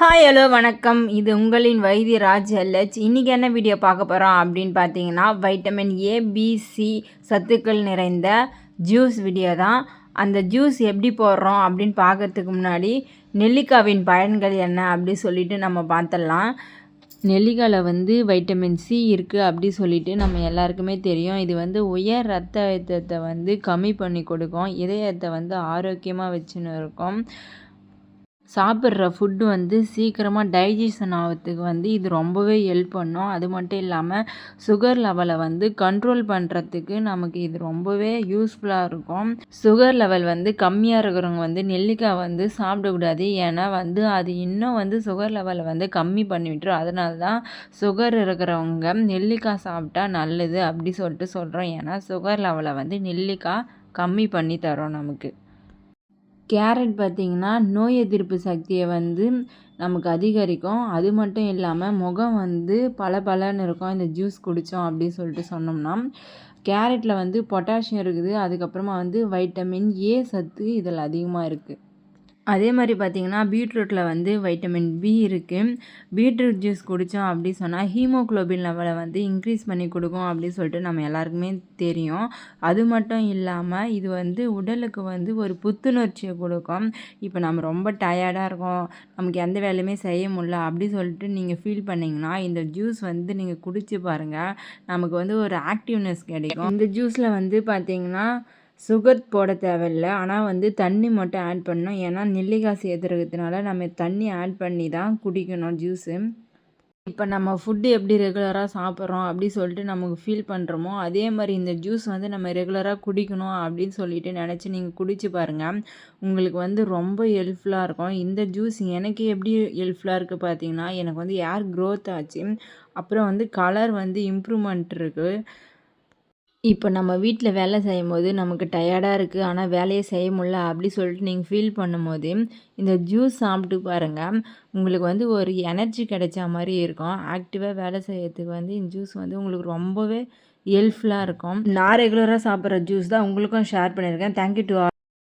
Hi hello வணக்கம். இது உங்களின் வைத்தியராஜ் எல்ஹெச். இன்றைக்கி என்ன வீடியோ பார்க்க போகிறோம் அப்படின்னு பார்த்தீங்கன்னா, வைட்டமின் ஏ, பி, சி சத்துக்கள் நிறைந்த ஜூஸ் வீடியோ தான். அந்த ஜூஸ் எப்படி போடுறோம் அப்படின்னு பார்க்கறதுக்கு முன்னாடி நெல்லிக்காவின் பயன்கள் என்ன அப்படி சொல்லிட்டு நம்ம பார்த்துடலாம். நெல்லிக்காயில் வைட்டமின் சி இருக்குது அப்படி சொல்லிட்டு நம்ம எல்லாருக்குமே தெரியும். இது உயர் ரத்த அழுத்தத்தை கம்மி பண்ணி கொடுக்கும். இதயத்தை ஆரோக்கியமாக வச்சுன்னு இருக்கும். சாப்பிட்ற ஃபுட்டு சீக்கிரமாக டைஜஷன் ஆகிறதுக்கு இது ரொம்பவே ஹெல்ப் பண்ணும். அது மட்டும் இல்லாமல் சுகர் லெவலை கண்ட்ரோல் பண்ணுறதுக்கு நமக்கு இது ரொம்பவே யூஸ்ஃபுல்லாக இருக்கும். சுகர் லெவல் கம்மியாக இருக்கிறவங்க நெல்லிக்காய் சாப்பிடக்கூடாது. ஏன்னா அது இன்னும் சுகர் லெவலை கம்மி பண்ணி விட்டுரும். அதனால தான் சுகர் இருக்கிறவங்க நெல்லிக்காய் சாப்பிட்டா நல்லது அப்படி சொல்லிட்டு சொல்கிறோம். ஏன்னா சுகர் லெவலை நெல்லிக்காய் கம்மி பண்ணி தரும் நமக்கு. கேரட் பார்த்திங்கன்னா நோய் எதிர்ப்பு சக்தியை நமக்கு அதிகரிக்கும். அது மட்டும் இல்லாமல் முகம் பளபளன்னு இருக்கும் இந்த ஜூஸ் குடித்தோம் அப்படின்னு சொல்லிட்டு சொன்னோம்னா. கேரட்டில் பொட்டாசியம் இருக்குது. அதுக்கப்புறமா வைட்டமின் ஏ சத்து இதில் அதிகமாக இருக்குது. அதே மாதிரி பார்த்திங்கன்னா பீட்ரூட்டில் வைட்டமின் பி இருக்குது. பீட்ரூட் ஜூஸ் குடித்தோம் அப்படி சொன்னால் ஹீமோக்ளோபின் லெவலை இன்க்ரீஸ் பண்ணி கொடுக்கும் அப்படின்னு சொல்லிட்டு நம்ம எல்லாருக்குமே தெரியும். அது மட்டும் இல்லாமல் இது உடலுக்கு ஒரு புத்துணர்ச்சியை கொடுக்கும். இப்போ நம்ம ரொம்ப டயர்டாக இருக்கோம், நமக்கு எந்த வேலையுமே செய்ய முடியல அப்படி சொல்லிட்டு நீங்கள் ஃபீல் பண்ணிங்கன்னா இந்த ஜூஸ் நீங்கள் குடிச்சு பாருங்கள். நமக்கு ஒரு ஆக்டிவ்னஸ் கிடைக்கும். இந்த ஜூஸில் பார்த்திங்கன்னா சுகர் போட தேவையில்லை. ஆனால் தண்ணி மட்டும் ஆட் பண்ணணும். ஏன்னா நெல்லிக்காய் சேர்த்துறதுனால நம்ம தண்ணி ஆட் பண்ணி தான் குடிக்கணும் ஜூஸு. இப்போ நம்ம ஃபுட்டு எப்படி ரெகுலராக சாப்பிட்றோம் அப்படி சொல்லிட்டு நமக்கு ஃபீல் பண்ணுறோமோ அதே மாதிரி இந்த ஜூஸ் நம்ம ரெகுலராக குடிக்கணும் அப்படின்னு சொல்லிட்டு நினச்சி நீங்கள் குடிச்சு பாருங்கள். உங்களுக்கு ரொம்ப ஹெல்ப்ஃபுல்லாக இருக்கும். இந்த ஜூஸ் எனக்கு எப்படி ஹெல்ப்ஃபுல்லாக இருக்குது பார்த்தீங்கன்னா, எனக்கு ஏர் க்ரோத் ஆச்சு. அப்புறம் கலர் இம்ப்ரூவ்மெண்ட் இருக்குது. இப்போ நம்ம வீட்டில் வேலை செய்யும்போது நமக்கு டயர்டாக இருக்குது, ஆனால் வேலையே செய்ய முடியல அப்படி சொல்லிட்டு நீங்கள் ஃபீல் பண்ணும்போது இந்த ஜூஸ் சாப்பிட்டு பாருங்கள். உங்களுக்கு ஒரு எனர்ஜி கிடைச்ச மாதிரி இருக்கும். ஆக்டிவாக வேலை செய்யறதுக்கு இந்த ஜூஸ் உங்களுக்கு ரொம்பவே ஹெல்ப்ஃபுல்லாக இருக்கும். நான் ரெகுலராக சாப்பிட்ற ஜூஸ் தான் உங்களுக்கும் ஷேர் பண்ணியிருக்கேன். Thank you to all.